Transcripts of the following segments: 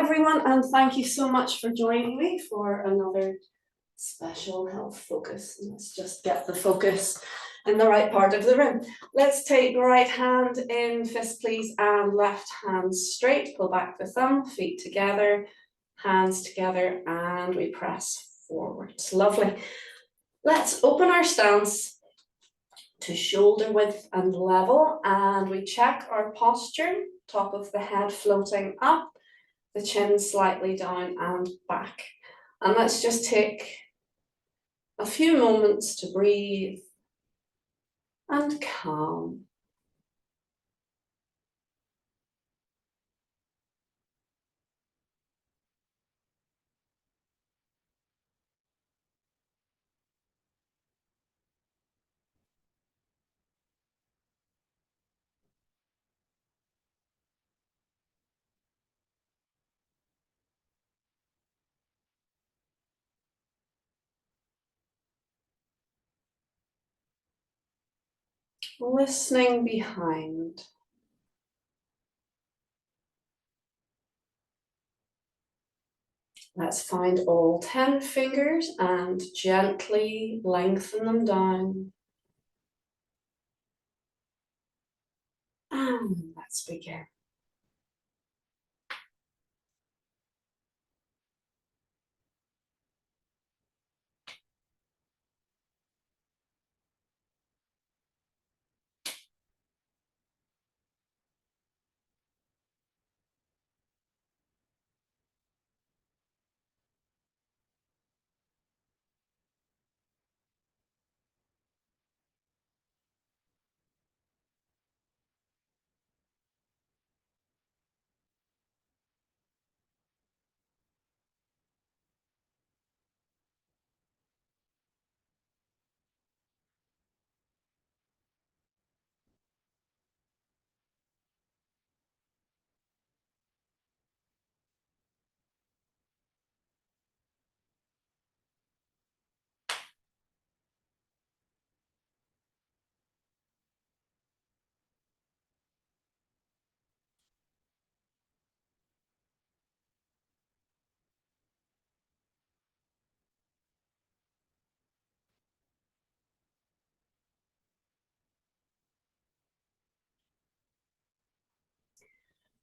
everyone, and thank you so much for joining me for another special health focus. Let's just get the focus in the right part of the room. Let's take right hand in, fist please, and left hand straight. Pull back the thumb, feet together, hands together, and we press forwards. Lovely. Let's open our stance to shoulder width and level, and we check our posture, top of the head floating up, the chin slightly down and back. And let's just take a few moments to breathe and calm. Listening behind. Let's find all 10 fingers and gently lengthen them down. And let's begin.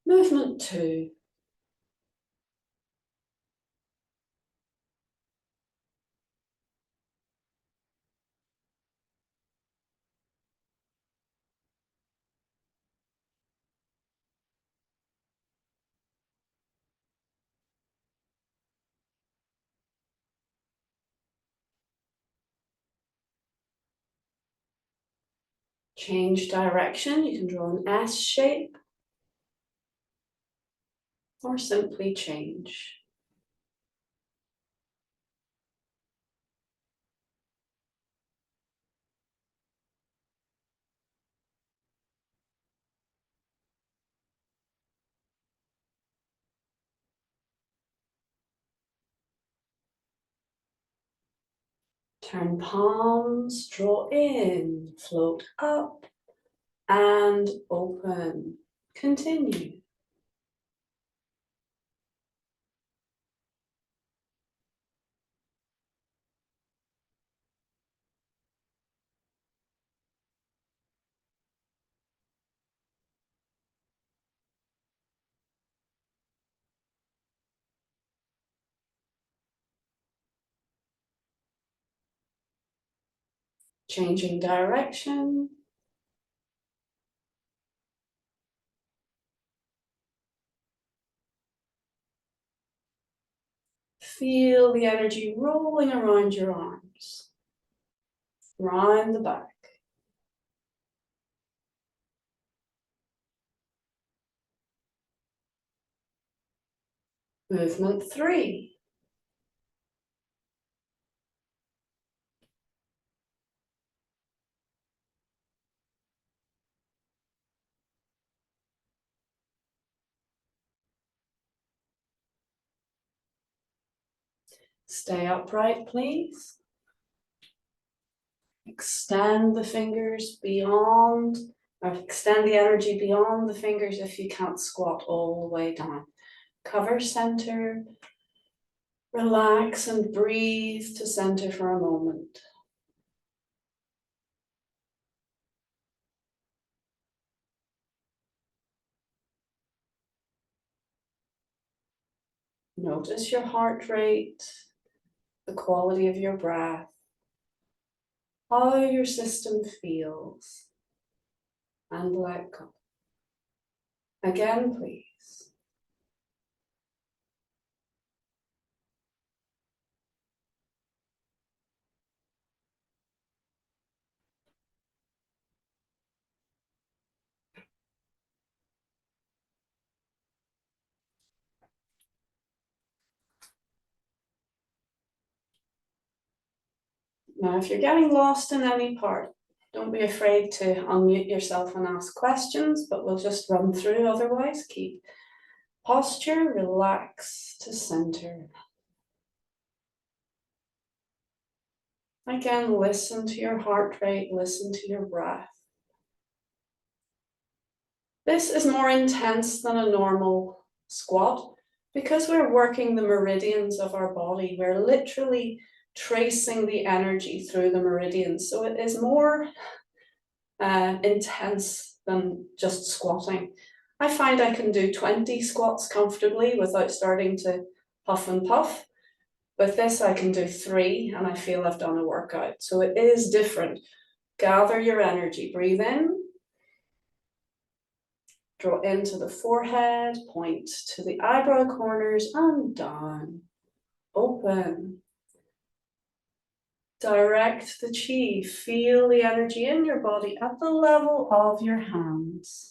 Movement 2. Change direction. You can draw an S shape or simply change. Turn palms, draw in, float up and open. Continue. Changing direction. Feel the energy rolling around your arms, round the back. Movement 3. Stay upright, please. Extend the fingers beyond, or extend the energy beyond the fingers if you can't squat all the way down. Cover center. Relax and breathe to center for a moment. Notice your heart rate, the quality of your breath, how your system feels, and let go. Again, please. Now, if you're getting lost in any part, don't be afraid to unmute yourself and ask questions, but we'll just run through otherwise. Keep posture, relax to center. Again, listen to your heart rate, listen to your breath. This is more intense than a normal squat because we're working the meridians of our body. We're literally tracing the energy through the meridians. So it is more intense than just squatting. I find I can do 20 squats comfortably without starting to puff and puff. With this, I can do 3 and I feel I've done a workout. So it is different. Gather your energy. Breathe in. Draw into the forehead. Point to the eyebrow corners and down. Open. Direct the chi. Feel the energy in your body at the level of your hands.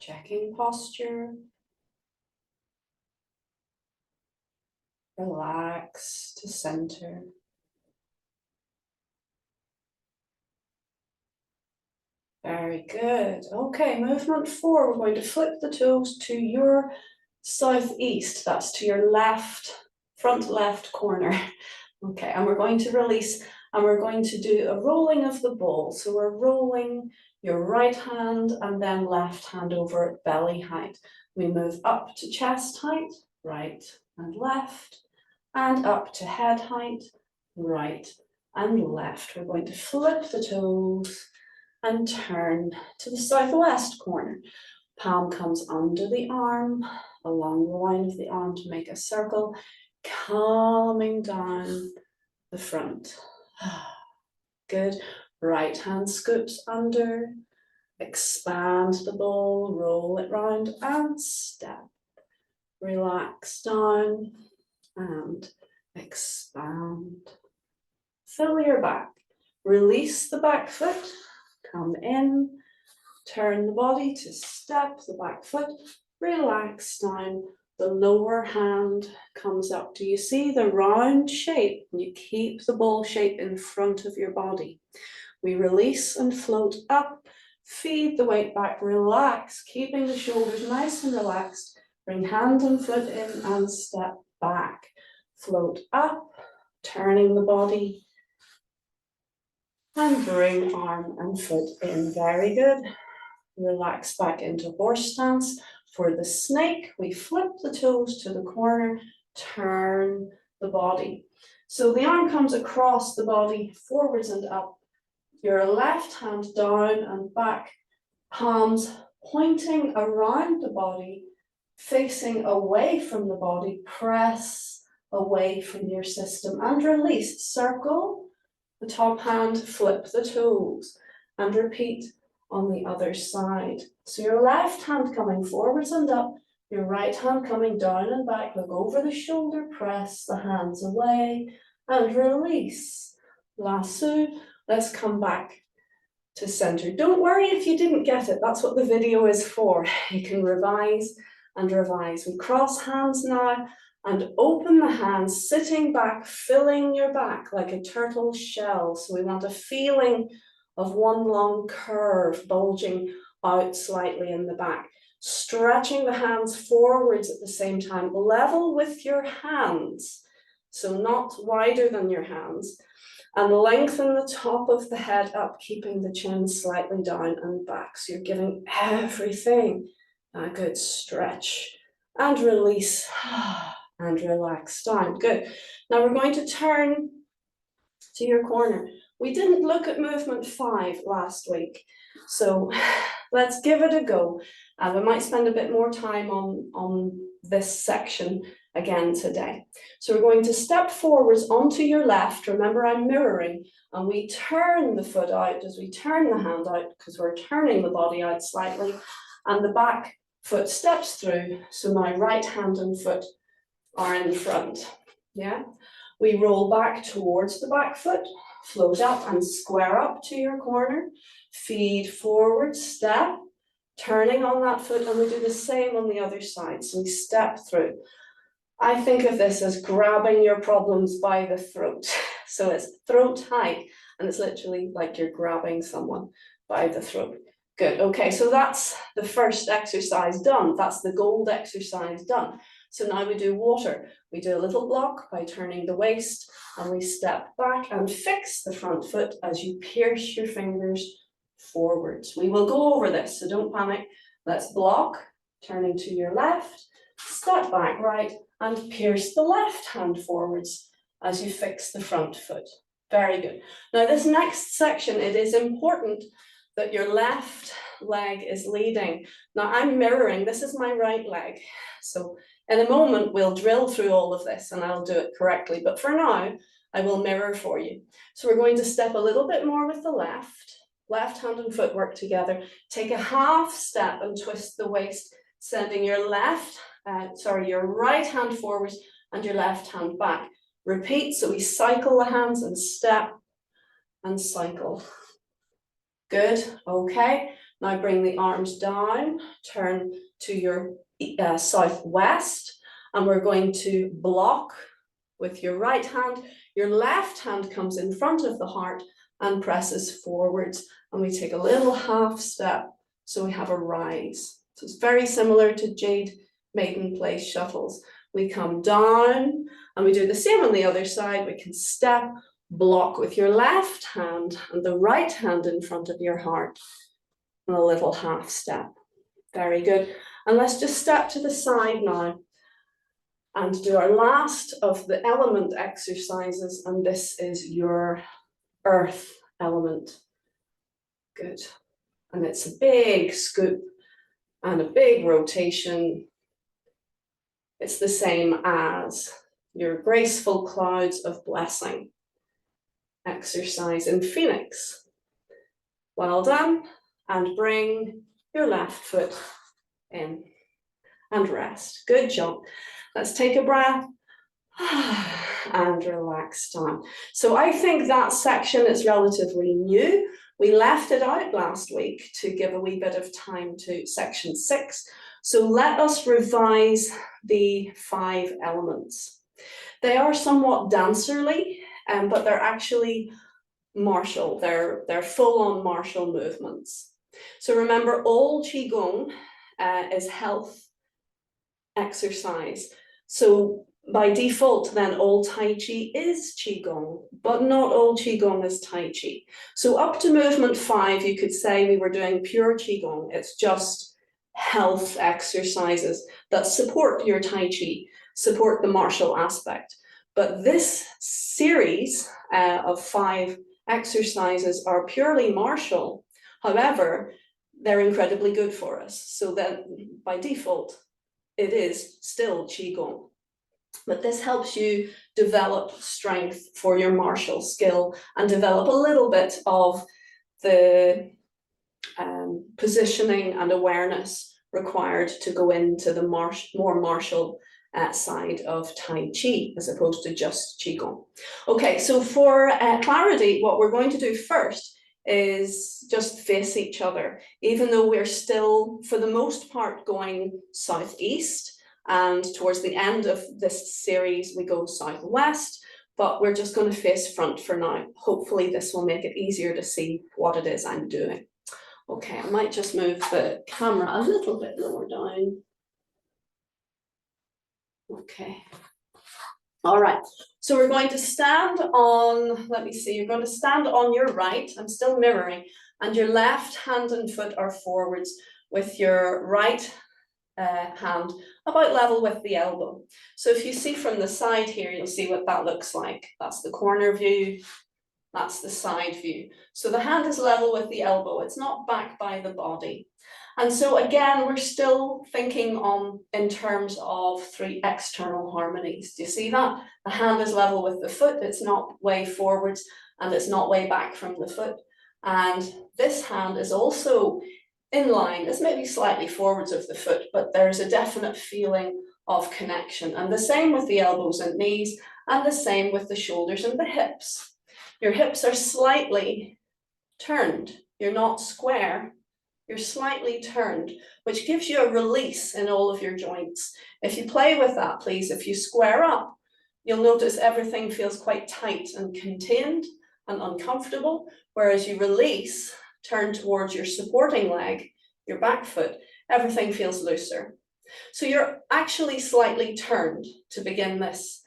Checking posture. Relax to center. Very good. Okay, movement 4. We're going to flip the toes to your southeast. That's to your left, front left corner. Okay, and we're going to release and we're going to do a rolling of the ball. So we're rolling your right hand and then left hand over at belly height. We move up to chest height, right and left, and up to head height, right and left. We're going to flip the toes and turn to the southwest corner. Palm comes under the arm, along the line of the arm to make a circle, coming down the front. Good. Right hand scoops under, expand the ball, roll it round and step. Relax down and expand. Fill your back. Release the back foot. Come in, turn the body to step the back foot, relax down, the lower hand comes up. Do you see the round shape? You keep the ball shape in front of your body. We release and float up, feed the weight back, relax, keeping the shoulders nice and relaxed. Bring hand and foot in and step back. Float up, turning the body. And bring arm and foot in. Very good. Relax back into horse stance. For the snake, we flip the toes to the corner, turn the body. So the arm comes across the body, forwards and up. Your left hand down and back, palms pointing around the body, facing away from the body. Press away from your system and release. Circle the top hand, flip the toes, and repeat on the other side. So your left hand coming forwards and up, your right hand coming down and back. Look over the shoulder, press the hands away, and release. Lasso. Let's come back to center. Don't worry if you didn't get it. That's what the video is for. You can revise and revise. We cross hands now and open the hands, sitting back, filling your back like a turtle shell. So we want a feeling of one long curve bulging out slightly in the back. Stretching the hands forwards at the same time, level with your hands. So not wider than your hands. And lengthen the top of the head up, keeping the chin slightly down and back. So you're giving everything a good stretch and release and relax down. Good. Now we're going to turn to your corner. We didn't look at movement 5 last week, so let's give it a go. We might spend a bit more time on this section again today. So we're going to step forwards onto your left. Remember, I'm mirroring, and we turn the foot out as we turn the hand out, because we're turning the body out slightly, and the back foot steps through. So now right hand and foot are in front. Yeah. We roll back towards the back foot, float up and square up to your corner, feed forward, step, turning on that foot, and we do the same on the other side. So we step through. I think of this as grabbing your problems by the throat. So it's throat high, and it's literally like you're grabbing someone by the throat. Good, okay, so that's the first exercise done. That's the gold exercise done. So now we do water. We do a little block by turning the waist, and we step back and fix the front foot as you pierce your fingers forwards. We will go over this, so don't panic. Let's block, turning to your left, step back right, and pierce the left hand forwards as you fix the front foot. Very good. Now this next section, it is important that your left leg is leading. Now I'm mirroring, this is my right leg. So in a moment, we'll drill through all of this and I'll do it correctly. But for now, I will mirror for you. So we're going to step a little bit more with the left hand and foot work together. Take a half step and twist the waist, sending your your right hand forwards and your left hand back. Repeat, so we cycle the hands and step and cycle. Good, okay. Now bring the arms down, turn to your southwest, and we're going to block with your right hand. Your left hand comes in front of the heart and presses forwards, and we take a little half step, so we have a rise. So it's very similar to Jade Maiden Place shuttles. We come down, and we do the same on the other side. We can step, block with your left hand and the right hand in front of your heart, and a little half step. Very good. And let's just step to the side now and do our last of the element exercises, and this is your earth element. Good. And it's a big scoop and a big rotation. It's the same as your graceful clouds of blessing exercise in Phoenix. Well done. And bring your left foot in and rest. Good job. Let's take a breath and relax down. So I think that section is relatively new. We left it out last week to give a wee bit of time to section 6. So let us revise the 5 elements. They are somewhat dancerly, but they're actually martial. They're full-on martial movements. So remember, all Qigong is health exercise. So by default, then all Tai Chi is Qigong, but not all Qigong is Tai Chi. So up to movement 5, you could say we were doing pure Qigong. It's just health exercises that support your Tai Chi, support the martial aspect. But this series of 5 exercises are purely martial. However, they're incredibly good for us. So that by default, it is still Qigong. But this helps you develop strength for your martial skill and develop a little bit of the positioning and awareness required to go into the more martial side of Tai Chi as opposed to just Qigong. Okay, so for clarity, what we're going to do first is just face each other, even though we're still, for the most part, going southeast, and towards the end of this series, we go southwest, but we're just going to face front for now. Hopefully this will make it easier to see what it is I'm doing. Okay, I might just move the camera a little bit lower down. Okay. All right, so we're going to stand on, let me see, you're going to stand on your right, I'm still mirroring, and your left hand and foot are forwards with your right hand about level with the elbow. So if you see from the side here, you'll see what that looks like. That's the corner view, that's the side view. So the hand is level with the elbow, it's not back by the body. And so again, we're still thinking in terms of 3 external harmonies. Do you see that? The hand is level with the foot, it's not way forwards, and it's not way back from the foot. And this hand is also in line, it's maybe slightly forwards of the foot, but there's a definite feeling of connection. And the same with the elbows and knees, and the same with the shoulders and the hips. Your hips are slightly turned. You're not square, you're slightly turned, which gives you a release in all of your joints. If you play with that, please, if you square up, you'll notice everything feels quite tight and contained and uncomfortable, whereas you release, turn towards your supporting leg, your back foot, everything feels looser. So you're actually slightly turned to begin this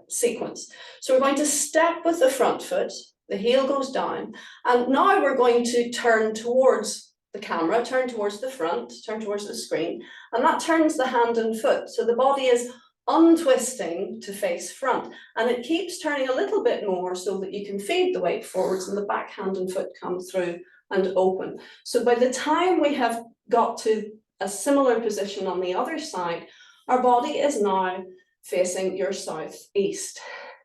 sequence. So we're going to step with the front foot, the heel goes down, and now we're going to turn towards the camera, turn towards the front, turn towards the screen, and that turns the hand and foot. So the body is untwisting to face front, and it keeps turning a little bit more so that you can feed the weight forwards and the back hand and foot come through and open. So by the time we have got to a similar position on the other side, our body is now facing your southeast.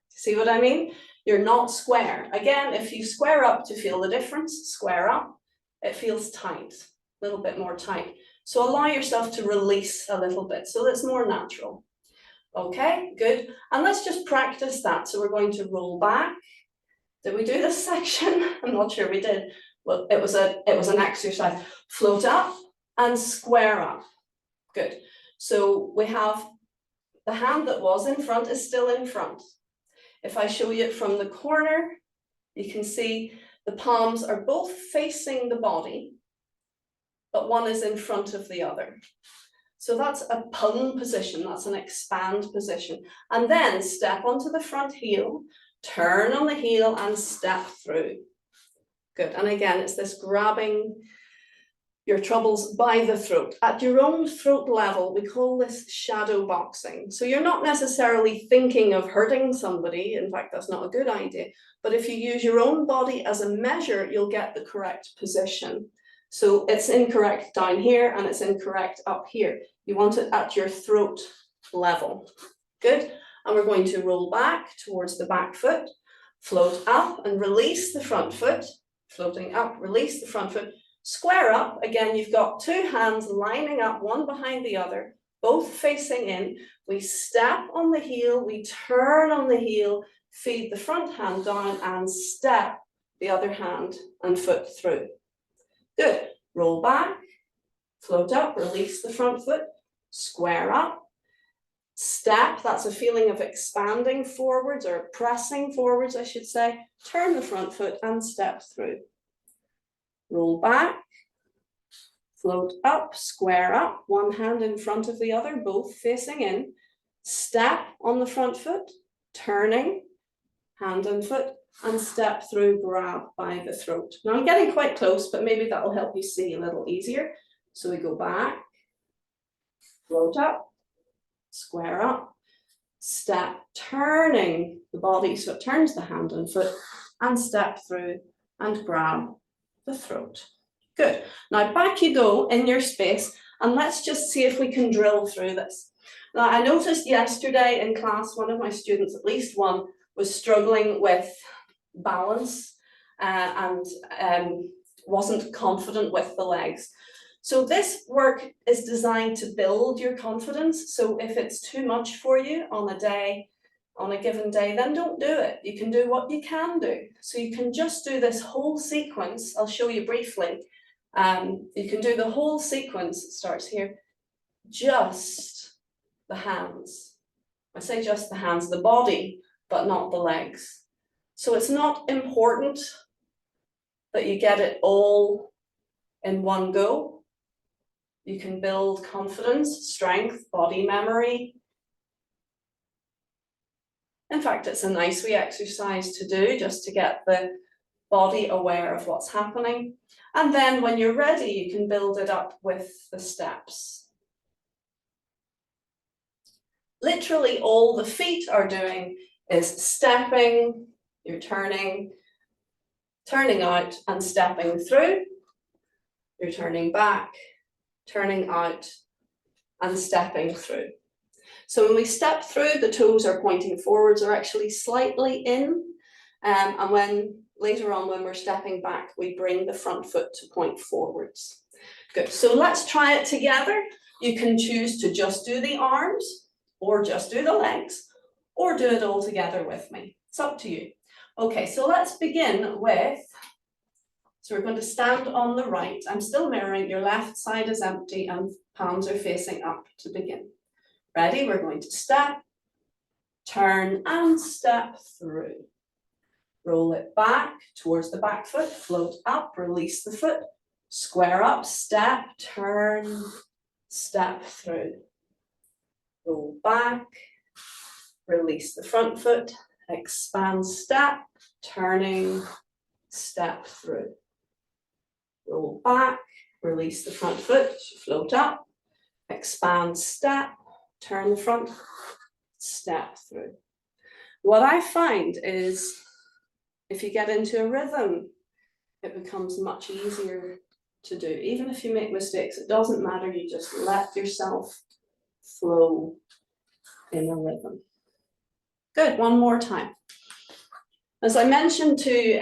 See what I mean? You're not square. Again, if you square up to feel the difference, square up, it feels tight, a little bit more tight. So allow yourself to release a little bit so that's more natural. Okay, good. And let's just practice that. So we're going to roll back. Did we do this section? I'm not sure we did. Well, it was an exercise. Float up and square up. Good. So we have the hand that was in front is still in front. If I show you it from the corner, you can see the palms are both facing the body, but one is in front of the other. So that's a pung position, that's an expand position. And then step onto the front heel, turn on the heel and step through. Good, and again, it's this grabbing your troubles by the throat. At your own throat level, we call this shadow boxing. So you're not necessarily thinking of hurting somebody. In fact, that's not a good idea. But if you use your own body as a measure, you'll get the correct position. So it's incorrect down here and it's incorrect up here. You want it at your throat level. Good. And we're going to roll back towards the back foot, float up and release the front foot, floating up, release the front foot. Square up, again, you've got 2 hands lining up, one behind the other, both facing in. We step on the heel, we turn on the heel, feed the front hand down and step the other hand and foot through. Good. Roll back, float up, release the front foot, square up, step, that's a feeling of expanding forwards or pressing forwards, I should say. Turn the front foot and step through. Roll back, float up, square up, one hand in front of the other, both facing in. Step on the front foot, turning, hand and foot, and step through, grab by the throat. Now I'm getting quite close, but maybe that will help you see a little easier. So we go back, float up, square up, step, turning the body so it turns the hand and foot, and step through and grab the throat. Good. Now back you go in your space, and let's just see if we can drill through this. Now I noticed yesterday in class, one of my students, at least one, was struggling with balance and wasn't confident with the legs. So this work is designed to build your confidence. So if it's too much for you on a given day, then don't do it. You can do what you can do. So you can just do this whole sequence. I'll show you briefly. You can do the whole sequence, it starts here, just the hands. I say just the hands, the body, but not the legs. So it's not important that you get it all in one go. You can build confidence, strength, body memory In fact, it's a nice wee exercise to do just to get the body aware of what's happening. And then when you're ready, you can build it up with the steps. Literally all the feet are doing is stepping, you're turning out and stepping through. You're turning back, turning out and stepping through. So when we step through, the toes are pointing forwards or actually slightly in. And when later on, when we're stepping back, we bring the front foot to point forwards. Good, so let's try it together. You can choose to just do the arms or just do the legs or do it all together with me. It's up to you. Okay, so let's begin with, so we're going to stand on the right. I'm still mirroring, your left side is empty and palms are facing up to begin. Ready? We're going to step, turn and step through. Roll it back towards the back foot, float up, release the foot, square up, step, turn, step through. Roll back, release the front foot, expand, step, turning, step through. Roll back, release the front foot, float up, expand, step, turn the front, step through. What I find is if you get into a rhythm, it becomes much easier to do. Even if you make mistakes, it doesn't matter, you just let yourself flow in a rhythm. Good, one more time. As I mentioned to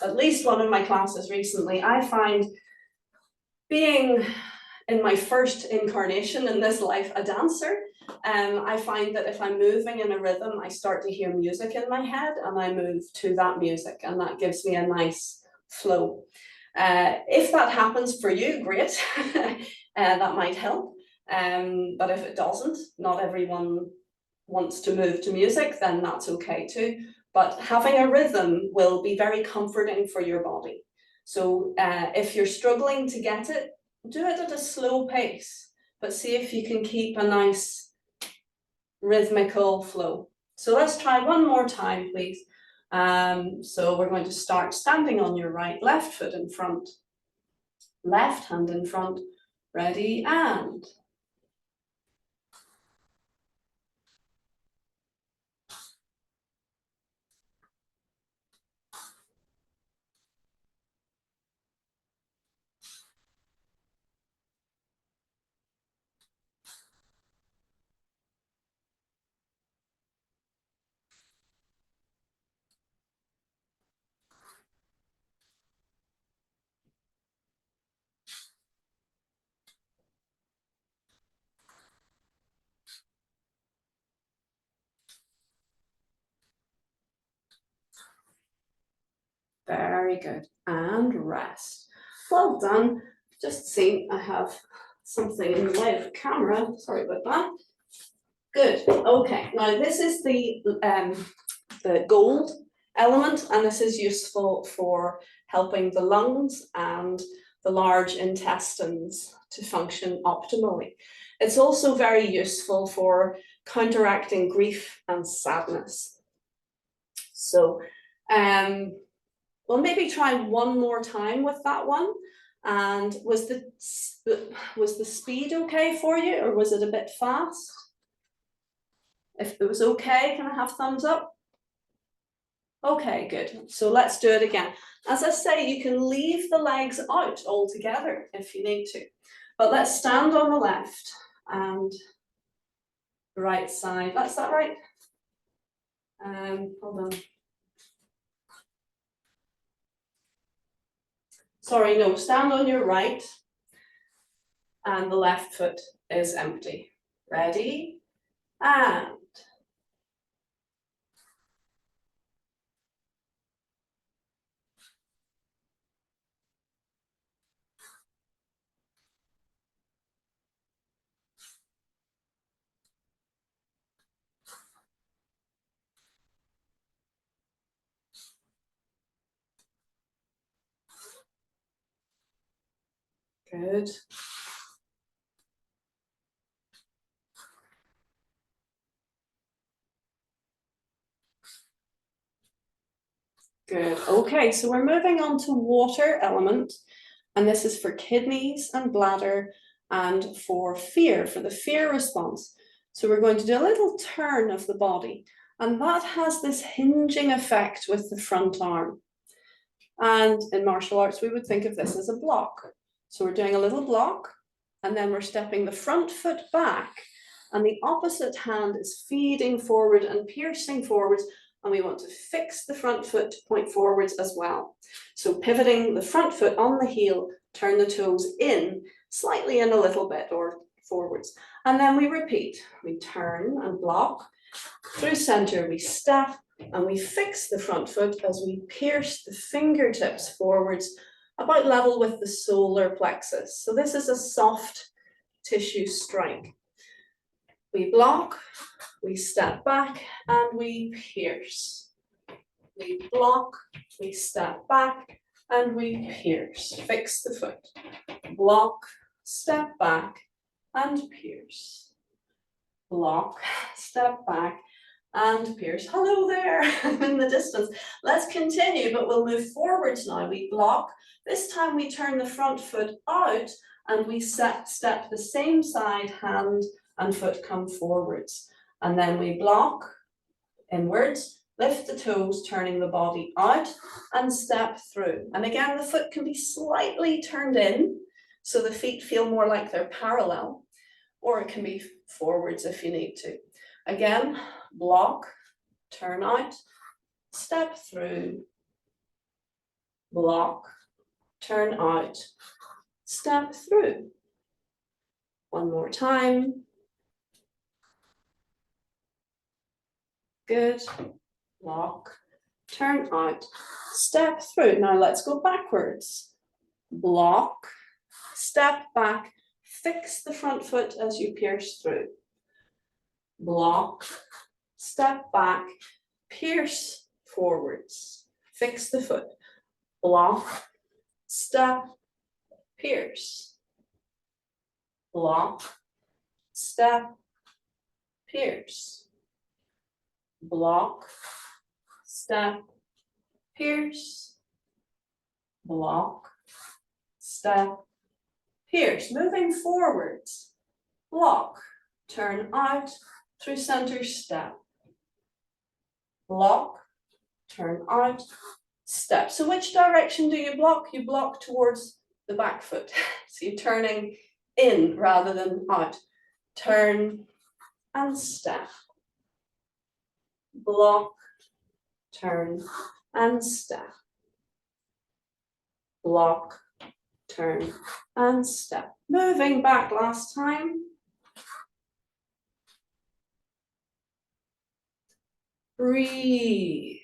at least one of my classes recently, I find being in my first incarnation in this life a dancer, I find that if I'm moving in a rhythm, I start to hear music in my head and I move to that music and that gives me a nice flow. If that happens for you, great, that might help. But if it doesn't, not everyone wants to move to music, then that's okay too. But having a rhythm will be very comforting for your body. So if you're struggling to get it, do it at a slow pace, but see if you can keep a nice rhythmical flow. So let's try one more time, please. So we're going to start standing on your right, left foot in front, left hand in front, ready, and very good, and rest. Well done. Just see, I have something in the way of the camera. Sorry about that. Good. Okay. Now this is the gold element, and this is useful for helping the lungs and the large intestines to function optimally. It's also very useful for counteracting grief and sadness. So, we'll maybe try one more time with that one. And was the speed okay for you, or was it a bit fast? If it was okay, can I have thumbs up? Okay, good. So let's do it again. As I say, you can leave the legs out altogether if you need to. But let's stand on the left and the right side. That's that right? Hold on. Sorry, no, stand on your right and the left foot is empty. Ready? And good. Good. Okay, so we're moving on to water element, and this is for kidneys and bladder and for fear, for the fear response. So we're going to do a little turn of the body, and that has this hinging effect with the front arm. And in martial arts, we would think of this as a block. So we're doing a little block, and then we're stepping the front foot back, and the opposite hand is feeding forward and piercing forwards, and we want to fix the front foot to point forwards as well. So pivoting the front foot on the heel, turn the toes in, slightly in a little bit or forwards. And then we repeat. We turn and block. Through center, we step, and we fix the front foot as we pierce the fingertips forwards about level with the solar plexus. So this is a soft tissue strike. We block, we step back, and we pierce. We block, we step back, and we pierce. Fix the foot. Block, step back, and pierce. Block, step back, and pierce. Hello there in the distance. Let's continue, but we'll move forwards now. We block. This time we turn the front foot out, and we step the same side, hand and foot come forwards. And then we block inwards, lift the toes, turning the body out, and step through. And again, the foot can be slightly turned in, so the feet feel more like they're parallel, or it can be forwards if you need to. Again, block, turn out, step through, block, turn out, step through. One more time. Good. Block, turn out, step through. Now let's go backwards. Block, step back, fix the front foot as you pierce through. Block, step back, pierce forwards, fix the foot. Block, step, pierce. Block, step, pierce. Block, step, pierce. Block, step, pierce. Moving forwards. Block, turn out, through center, step. Block, turn out, step. So which direction do you block? You block towards the back foot. So you're turning in rather than out. Turn and step. Block, turn and step. Block, turn and step. Moving back last time. Breathe.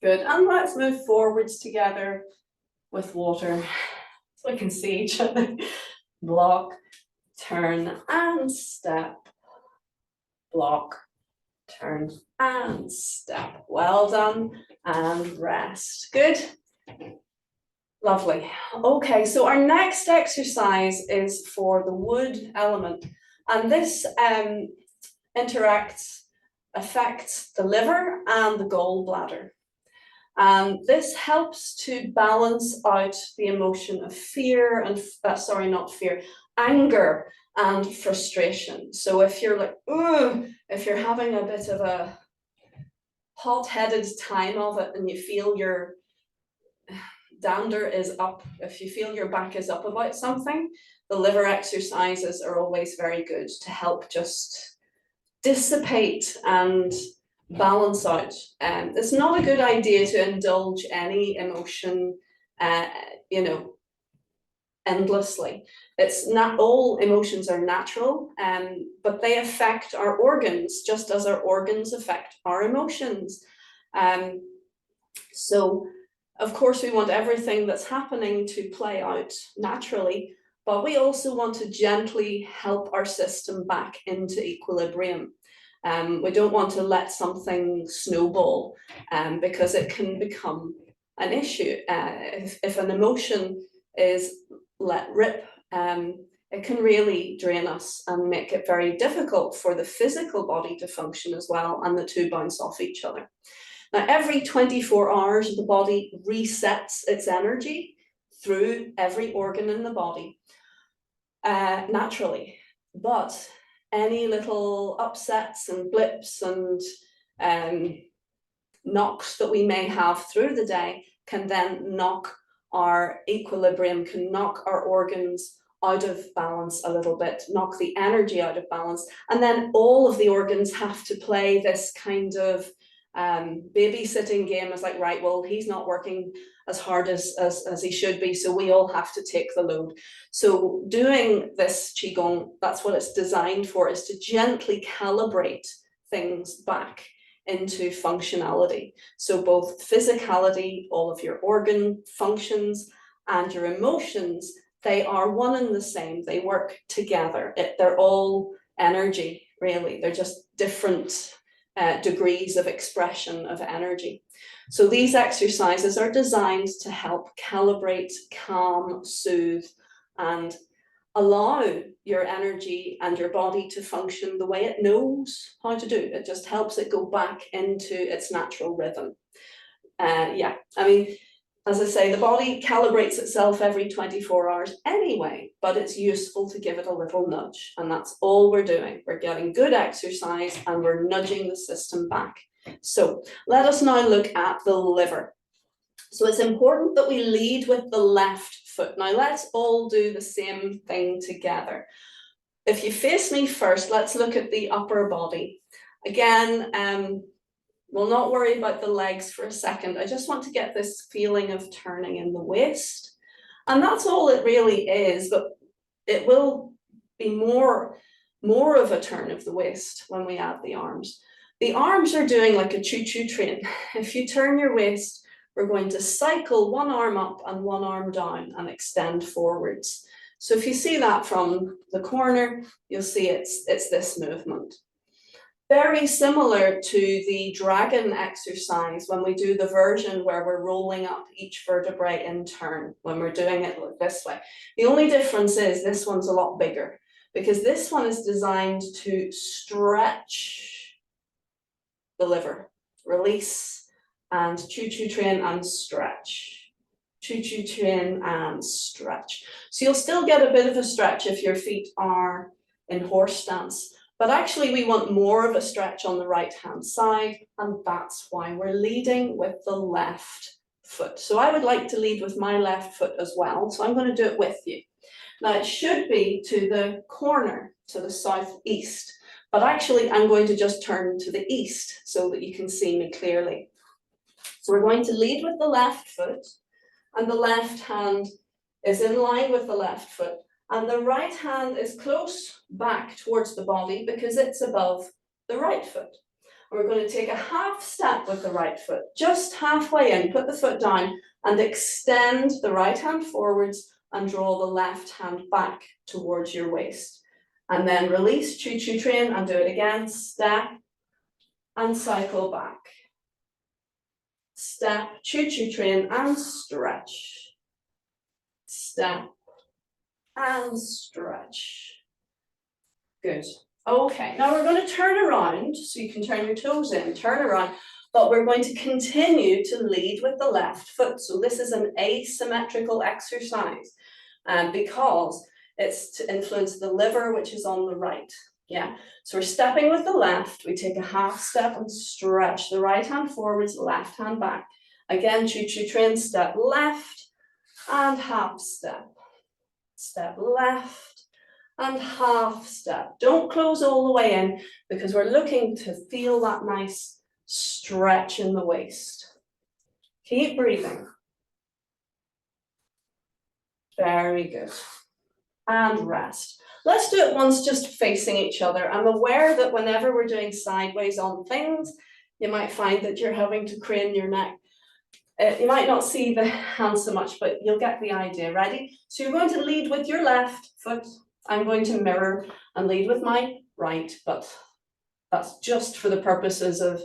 Good, and let's move forwards together with water so we can see each other. Block, turn and step. Block, turn and step. Well done, and rest. Good. Lovely. Okay, so our next exercise is for the wood element, and this affects the liver and the gallbladder. And this helps to balance out the emotion of fear and, anger and frustration. So if you're like, ugh, if you're having a bit of a hot-headed time of it and you feel your dander is up, if you feel your back is up about something, the liver exercises are always very good to help just dissipate and balance out. It's not a good idea to indulge any emotion, endlessly. It's not all emotions are natural, but they affect our organs just as our organs affect our emotions. So of course we want everything that's happening to play out naturally, but we also want to gently help our system back into equilibrium. We don't want to let something snowball because it can become an issue. If an emotion is let rip, it can really drain us and make it very difficult for the physical body to function as well, and the two bounce off each other. Now, every 24 hours, the body resets its energy through every organ in the body naturally. But any little upsets and blips and knocks that we may have through the day can then knock our equilibrium, can knock our organs out of balance a little bit, knock the energy out of balance. And then all of the organs have to play this kind of babysitting game. It's like, right, well, he's not working as hard as he should be, so we all have to take the load. So doing this Qigong, that's what it's designed for, is to gently calibrate things back into functionality. So both physicality, all of your organ functions, and your emotions, they are one and the same. They work together. They're all energy, really. They're just different degrees of expression of energy. So these exercises are designed to help calibrate, calm, soothe, and allow your energy and your body to function the way it knows how to do. It just helps it go back into its natural rhythm. Yeah, I mean, as I say, the body calibrates itself every 24 hours anyway, but it's useful to give it a little nudge. And that's all we're doing. We're getting good exercise and we're nudging the system back. So let us now look at the liver. So it's important that we lead with the left foot. Now let's all do the same thing together. If you face me first, let's look at the upper body. Again, we'll not worry about the legs for a second. I just want to get this feeling of turning in the waist. And that's all it really is, but it will be more of a turn of the waist when we add the arms. The arms are doing like a choo-choo train. If you turn your waist, we're going to cycle one arm up and one arm down and extend forwards. So if you see that from the corner, you'll see it's this movement. Very similar to the dragon exercise when we do the version where we're rolling up each vertebrae in turn, when we're doing it this way. The only difference is this one's a lot bigger, because this one is designed to stretch the liver, release, and choo-choo train and stretch. Choo-choo train and stretch. So you'll still get a bit of a stretch if your feet are in horse stance. But actually we want more of a stretch on the right-hand side, and that's why we're leading with the left foot. So I would like to lead with my left foot as well, so I'm going to do it with you. Now it should be to the corner, to the southeast, but actually I'm going to just turn to the east so that you can see me clearly. So we're going to lead with the left foot, and the left hand is in line with the left foot. And the right hand is close back towards the body because it's above the right foot. And we're going to take a half step with the right foot, just halfway in, put the foot down and extend the right hand forwards and draw the left hand back towards your waist. And then release, choo-choo train, and do it again. Step and cycle back. Step, choo-choo train, and stretch. Step and stretch. Good. Okay, now we're going to turn around, so you can turn your toes in, turn around, but we're going to continue to lead with the left foot. So this is an asymmetrical exercise, because it's to influence the liver, which is on the right. Yeah, so we're stepping with the left, we take a half step and stretch the right hand forwards, left hand back. Again, choo-choo train, step left and half step. Step left and half step. Don't close all the way in because we're looking to feel that nice stretch in the waist. Keep breathing. Very good. And rest. Let's do it once just facing each other. I'm aware that whenever we're doing sideways on things, you might find that you're having to crane your neck. You might not see the hand so much, but you'll get the idea. Ready? So you're going to lead with your left foot. I'm going to mirror and lead with my right, but that's just for the purposes of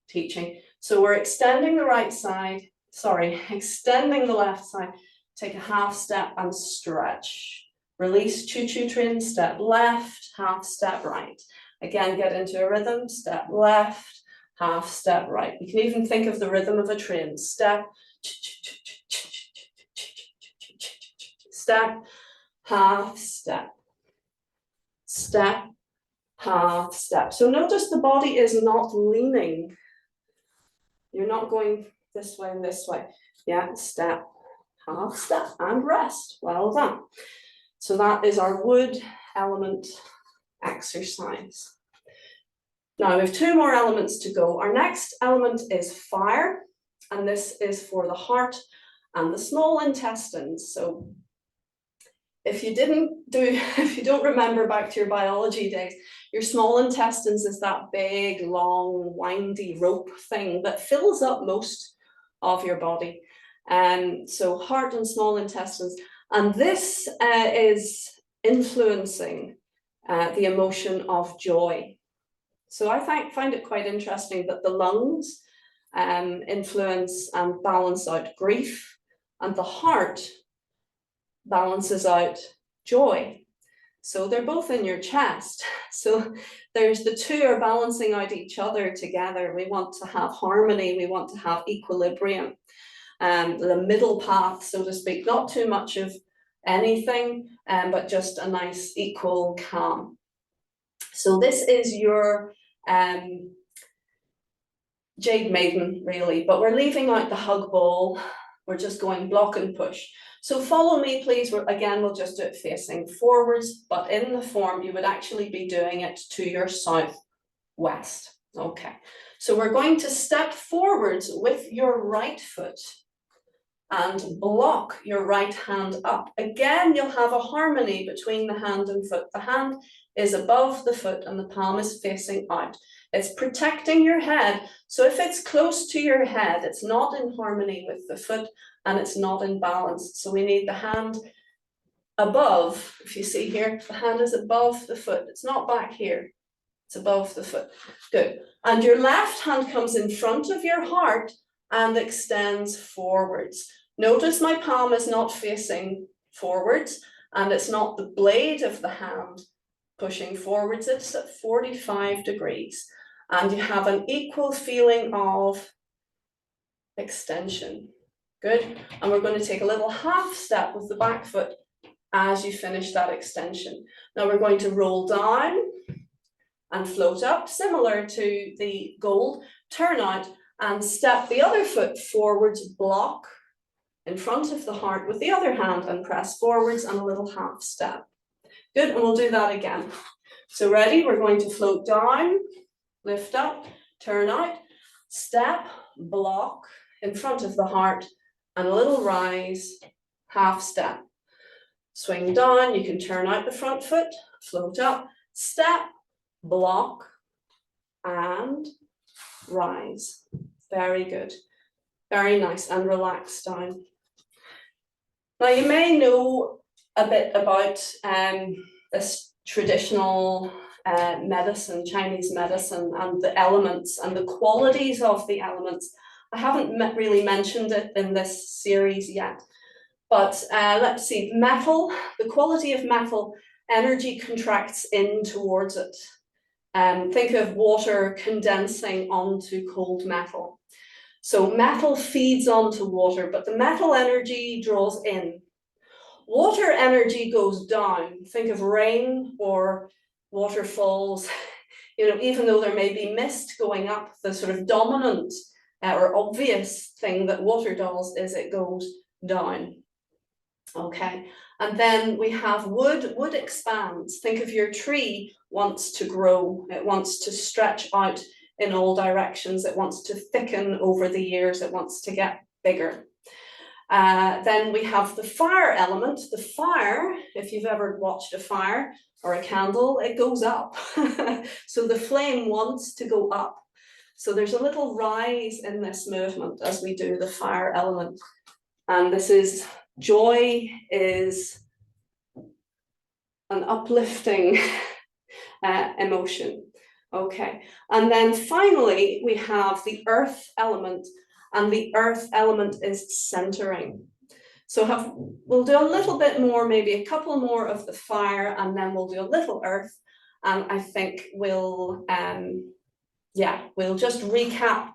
teaching. So we're extending the right side, extending the left side. Take a half step and stretch. Release, choo-choo train, step left, half step right. Again, get into a rhythm, step left, half step right. You can even think of the rhythm of a train. Step, step, half step, step, half step. So notice the body is not leaning. You're not going this way and this way. Yeah, step, half step, and rest. Well done. So that is our wood element exercise. Now we have 2 more elements to go. Our next element is fire, and this is for the heart and the small intestines. So if you don't remember back to your biology days, your small intestines is that big, long, windy rope thing that fills up most of your body. So heart and small intestines, and this is influencing the emotion of joy. So I find it quite interesting that the lungs influence and balance out grief, and the heart balances out joy. So they're both in your chest. So there's the 2 are balancing out each other together. We want to have harmony, we want to have equilibrium, the middle path, so to speak, not too much of anything, but just a nice equal calm. So this is your Jade Maiden, really, but we're leaving out the hug ball. We're just going block and push. So follow me, please. We'll just do it facing forwards, but in the form, you would actually be doing it to your southwest. Okay, so we're going to step forwards with your right foot and block your right hand up. Again, you'll have a harmony between the hand and foot. The hand is above the foot and the palm is facing out. It's protecting your head. So if it's close to your head, it's not in harmony with the foot and it's not in balance. So we need the hand above. If you see here, the hand is above the foot. It's not back here. It's above the foot. Good. And your left hand comes in front of your heart and extends forwards. Notice my palm is not facing forwards and it's not the blade of the hand pushing forwards. It's at 45 degrees. And you have an equal feeling of extension. Good. And we're going to take a little half step with the back foot as you finish that extension. Now we're going to roll down and float up, similar to the gold. Turn out and step the other foot forwards, block in front of the heart with the other hand and press forwards and a little half step. Good, and we'll do that again. So ready, we're going to float down, lift up, turn out, step, block in front of the heart and a little rise, half step. Swing down, you can turn out the front foot, float up, step, block and rise. Very good. Very nice, and relax down. Now you may know a bit about this traditional medicine, Chinese medicine, and the elements and the qualities of the elements. I haven't really mentioned it in this series yet, but let's see, metal, the quality of metal, energy contracts in towards it. Think of water condensing onto cold metal. So metal feeds onto water, but the metal energy draws in. Water energy goes down. Think of rain or waterfalls. You know, even though there may be mist going up, the sort of dominant or obvious thing that water does is it goes down. Okay, and then we have wood. Wood expands. Think of your tree wants to grow. It wants to stretch out in all directions. It wants to thicken over the years. It wants to get bigger. Then we have the fire element. The fire, if you've ever watched a fire or a candle, it goes up. So the flame wants to go up. So there's a little rise in this movement as we do the fire element. And this is joy is an uplifting emotion. Okay, and then finally we have the earth element, and the earth element is centering. So we'll do a little bit more, maybe a couple more of the fire, and then we'll do a little earth. And I think we'll just recap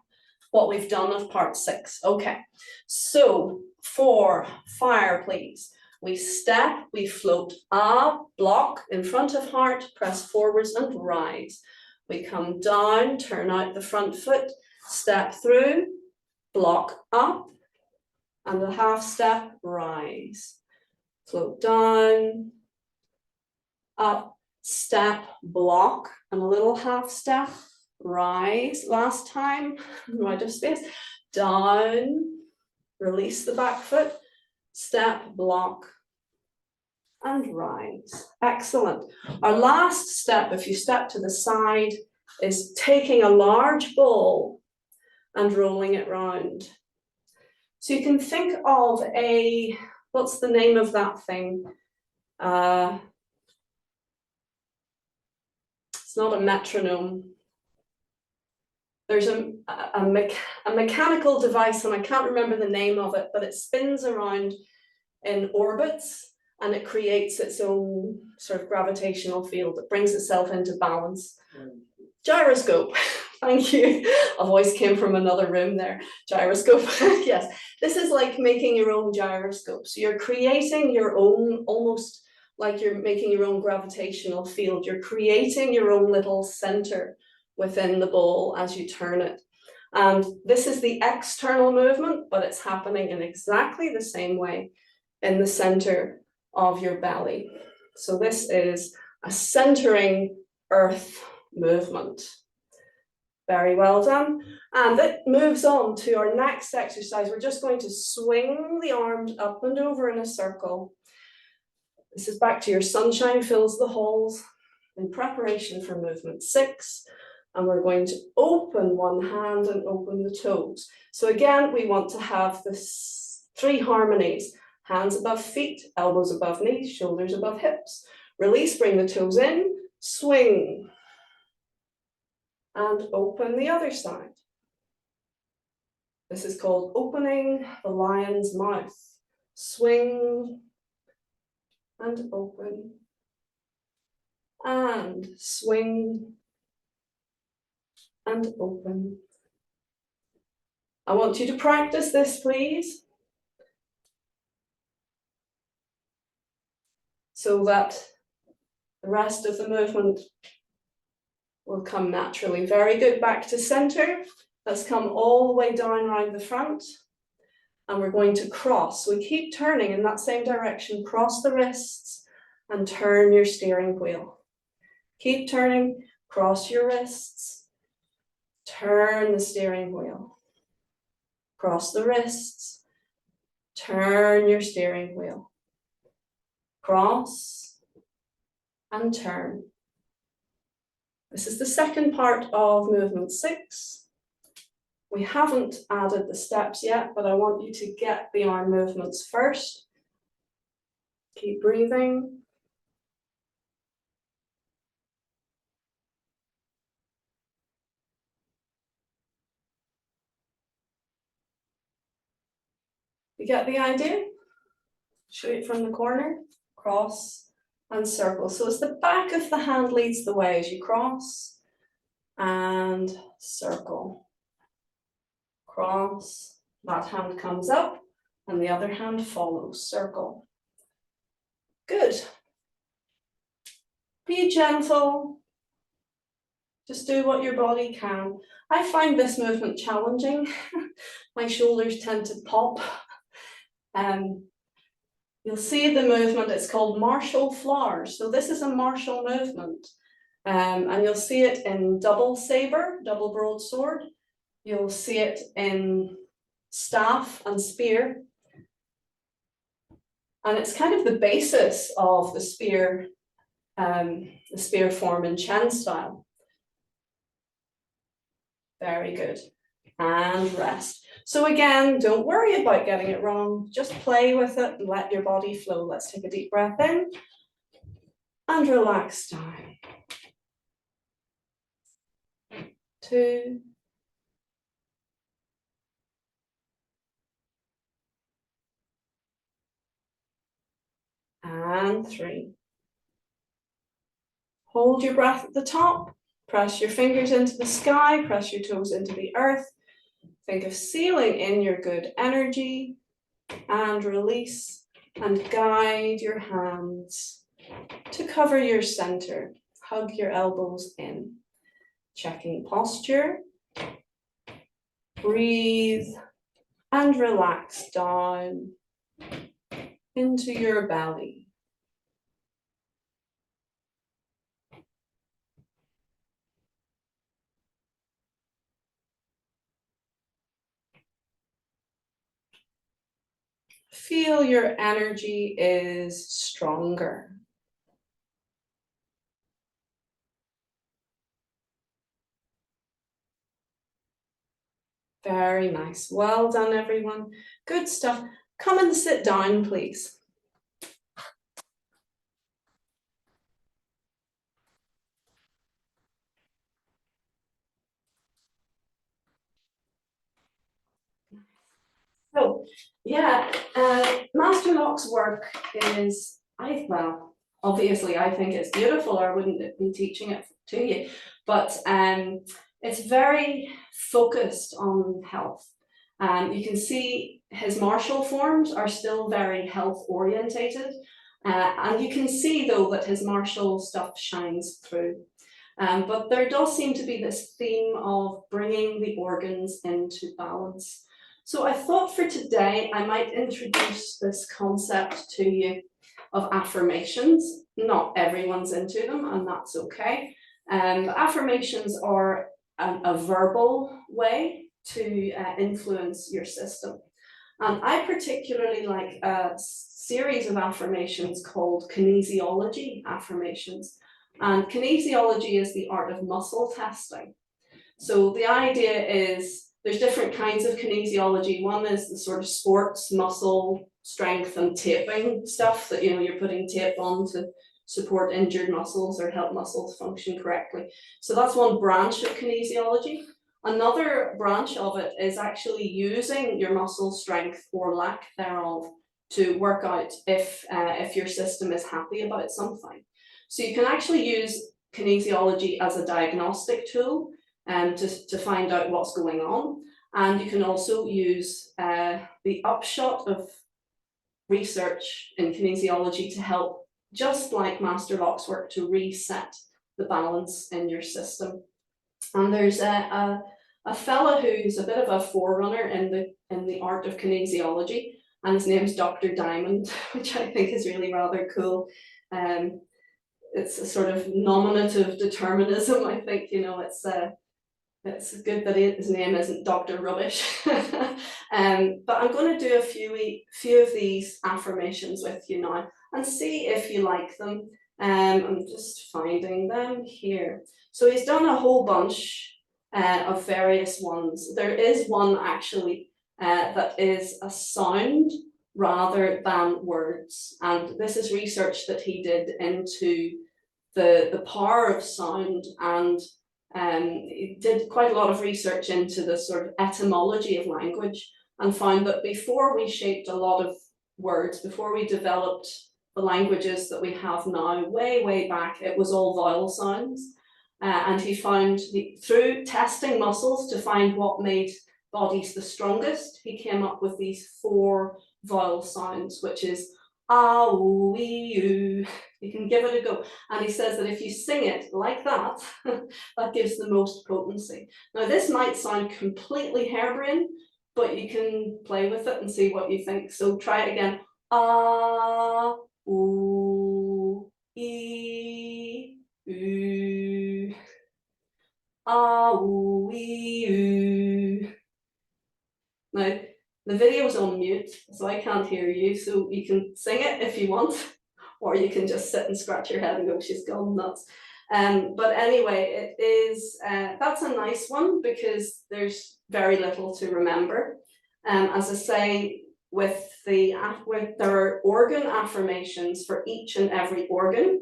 what we've done of part 6. Okay, so for fire, please. We step, we float up, block in front of heart, press forwards and rise. We come down, turn out the front foot, step through, block up, and a half step, rise. Float down, up, step, block, and a little half step, rise. Last time, right of space, down, release the back foot, step, block, and rise. Excellent. Our last step, if you step to the side, is taking a large ball and rolling it round. So you can think of what's the name of that thing? It's not a metronome. There's a mechanical device, and I can't remember the name of it, but it spins around in orbits, and it creates its own sort of gravitational field. It brings itself into balance. Gyroscope. Thank you. A voice came from another room there. Gyroscope. Yes. This is like making your own gyroscope. So you're creating your own, almost like you're making your own gravitational field. You're creating your own little center within the ball as you turn it. And this is the external movement, but it's happening in exactly the same way in the center of your belly. So this is a centering earth movement. Very well done. And it moves on to our next exercise. We're just going to swing the arms up and over in a circle. This is back to your sunshine fills the halls in preparation for movement 6. And we're going to open one hand and open the toes. So again, we want to have this 3 harmonies. Hands above feet, elbows above knees, shoulders above hips. Release, bring the toes in, swing. And open the other side. This is called opening the lion's mouth. Swing and open. And swing and open. I want you to practice this, please, so that the rest of the movement will come naturally. Very good. Back to center. Let's come all the way down around the front. And we're going to cross. We keep turning in that same direction. Cross the wrists and turn your steering wheel. Keep turning. Cross your wrists. Turn the steering wheel. Cross the wrists. Turn your steering wheel. Cross and turn. This is the second part of movement 6. We haven't added the steps yet, but I want you to get the arm movements first. Keep breathing. You get the idea? Straight from the corner, cross and circle. So it's the back of the hand leads the way as you cross and circle. Cross, that hand comes up and the other hand follows, circle. Good. Be gentle. Just do what your body can. I find this movement challenging. My shoulders tend to pop. You'll see the movement, it's called martial flowers. So this is a martial movement. And you'll see it in double saber, double broadsword. You'll see it in staff and spear. And it's kind of the basis of the spear form in Chen style. Very good. And rest. So again, don't worry about getting it wrong. Just play with it and let your body flow. Let's take a deep breath in and relax down. 2, and 3. Hold your breath at the top, press your fingers into the sky, press your toes into the earth. Think of sealing in your good energy and release, and guide your hands to cover your center. Hug your elbows in. Checking posture. Breathe and relax down into your belly. Feel your energy is stronger. Very nice. Well done, everyone. Good stuff. Come and sit down, please. So, yeah, Master Locke's work is, well, obviously I think it's beautiful, or I wouldn't be teaching it to you, but it's very focused on health. You can see his martial forms are still very health orientated, and you can see though that his martial stuff shines through. But there does seem to be this theme of bringing the organs into balance. So I thought for today I might introduce this concept to you of affirmations. Not everyone's into them, and that's okay. Affirmations are a verbal way to influence your system. I particularly like a series of affirmations called kinesiology affirmations. And kinesiology is the art of muscle testing. So the idea is there's different kinds of kinesiology. One is the sort of sports, muscle strength and taping stuff that, you're putting tape on to support injured muscles or help muscles function correctly. So that's one branch of kinesiology. Another branch of it is actually using your muscle strength or lack thereof to work out if your system is happy about something. So you can actually use kinesiology as a diagnostic tool to find out what's going on. And you can also use the upshot of research in kinesiology to help, just like Master Locke's work, to reset the balance in your system. And there's a fella who's a bit of a forerunner in the art of kinesiology, and his name's Dr. Diamond, which I think is really rather cool. It's a sort of nominative determinism. I think, it's good that his name isn't Dr. Rubbish. But I'm going to do a few of these affirmations with you now and see if you like them. I'm just finding them here. So he's done a whole bunch of various ones. There is one actually that is a sound rather than words. And this is research that he did into the power of sound, and he did quite a lot of research into the sort of etymology of language, and found that before we shaped a lot of words, before we developed the languages that we have now, way back, it was all vowel sounds. And he found, through testing muscles to find what made bodies the strongest, he came up with these 4 vowel sounds, which is ah, ooh, ee, oo. You can give it a go. And he says that if you sing it like that, that gives the most potency. Now, this might sound completely harebrained, but you can play with it and see what you think. So try it again. Ah, ooh, ee, oo. Ah, ooh, ee, oo. Now, the video is on mute, so I can't hear you, so you can sing it if you want, or you can just sit and scratch your head and go, she's gone nuts. But anyway, it is, that's a nice one because there's very little to remember. As I say, there are organ affirmations for each and every organ,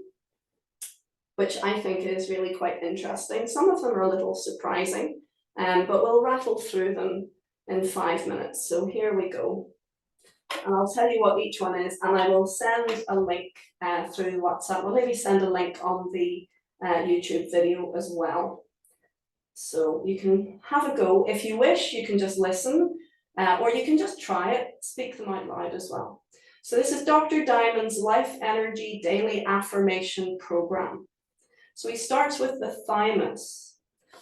which I think is really quite interesting. Some of them are a little surprising, but we'll rattle through them in 5 minutes. So here we go. and I'll tell you what each one is, and I will send a link through WhatsApp. We'll maybe send a link on the YouTube video as well. So you can have a go. If you wish, you can just listen, or you can just try it, speak them out loud as well. So this is Dr. Diamond's Life Energy Daily Affirmation Program. So he starts with the thymus.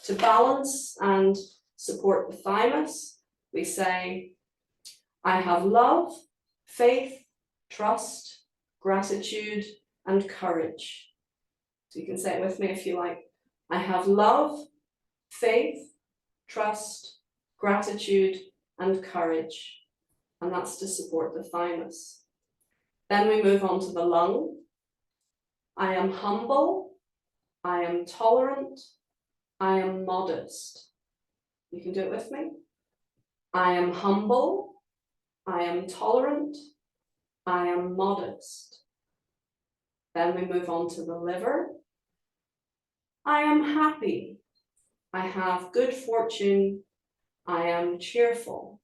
To balance and support the thymus, we say, I have love, faith, trust, gratitude, and courage. So you can say it with me if you like. I have love, faith, trust, gratitude, and courage. And that's to support the thymus. Then we move on to the lung. I am humble, I am tolerant, I am modest. You can do it with me. I am humble, I am tolerant, I am modest. Then we move on to the liver. I am happy, I have good fortune, I am cheerful.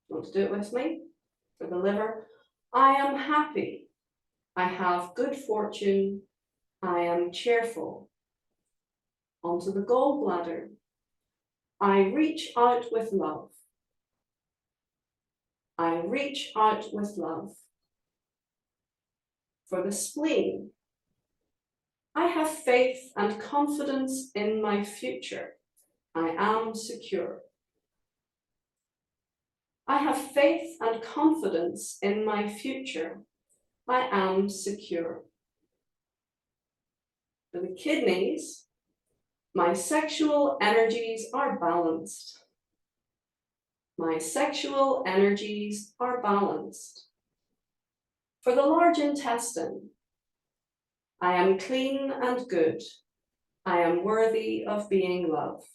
You want to do it with me? For the liver, I am happy, I have good fortune, I am cheerful. Onto the gallbladder. I reach out with love. I reach out with love. For the spleen, I have faith and confidence in my future. I am secure. I have faith and confidence in my future. I am secure. For the kidneys, my sexual energies are balanced. My sexual energies are balanced. For the large intestine, I am clean and good. I am worthy of being loved.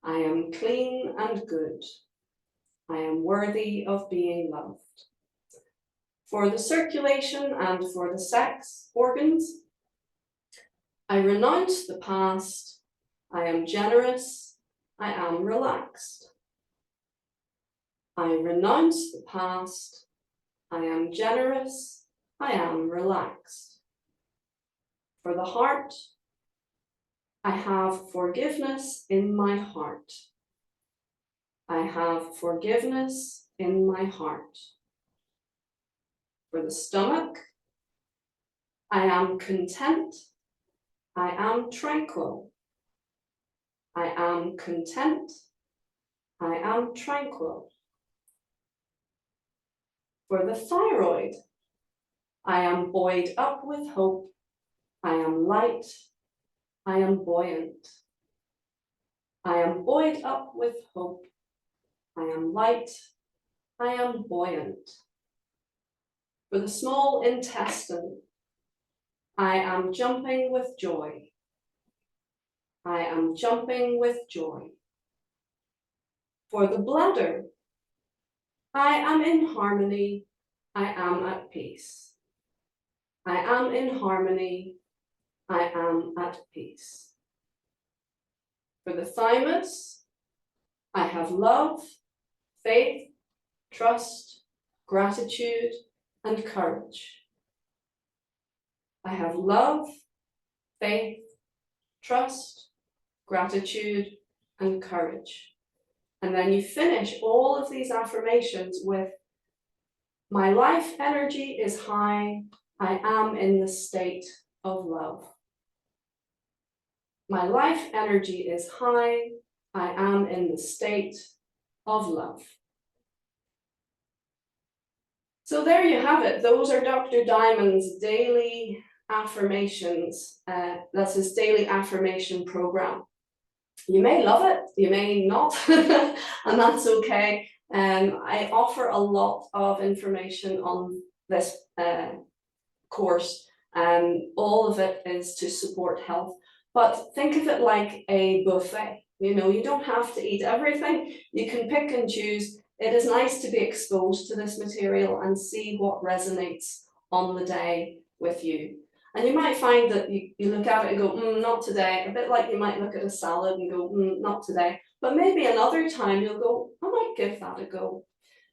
I am clean and good. I am worthy of being loved. For the circulation and for the sex organs, I renounce the past. I am generous. I am relaxed. I renounce the past. I am generous. I am relaxed. For the heart, I have forgiveness in my heart. I have forgiveness in my heart. For the stomach, I am content. I am tranquil. I am content. I am tranquil. For the thyroid, I am buoyed up with hope. I am light. I am buoyant. I am buoyed up with hope. I am light. I am buoyant. For the small intestine, I am jumping with joy. I am jumping with joy. For the bladder, I am in harmony. I am at peace. I am in harmony. I am at peace. For the thymus, I have love, faith, trust, gratitude, and courage. I have love, faith, trust, gratitude, and courage. And then you finish all of these affirmations with, my life energy is high. I am in the state of love. My life energy is high. I am in the state of love. So there you have it. Those are Dr. Diamond's daily affirmations. That's his daily affirmation program. You may love it, you may not, and that's okay. I offer a lot of information on this course, and all of it is to support health. But think of it like a buffet. You know, you don't have to eat everything. You can pick and choose. It is nice to be exposed to this material and see what resonates on the day with you. And you might find that you look at it and go, not today. A bit like you might look at a salad and go, not today. But maybe another time you'll go, I might give that a go.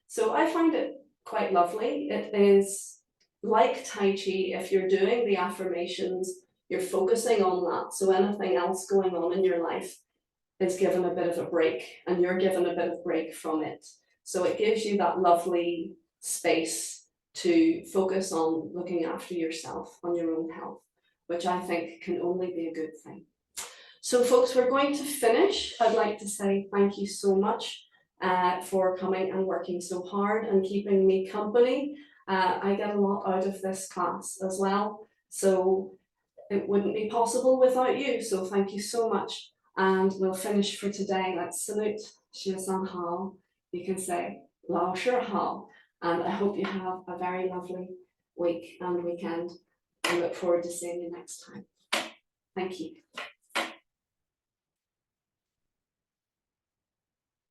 So I find it quite lovely. It is like Tai Chi. If you're doing the affirmations, you're focusing on that. So anything else going on in your life is given a bit of a break, and you're given a bit of break from it. So it gives you that lovely space to focus on looking after yourself, on your own health, which I think can only be a good thing. So folks, we're going to finish. I'd like to say thank you so much for coming and working so hard and keeping me company. I get a lot out of this class as well, so it wouldn't be possible without you. So thank you so much. And we'll finish for today. Let's salute Xie San Hao. You can say Lao Shi Hao. And I hope you have a very lovely week and weekend. I look forward to seeing you next time. Thank you.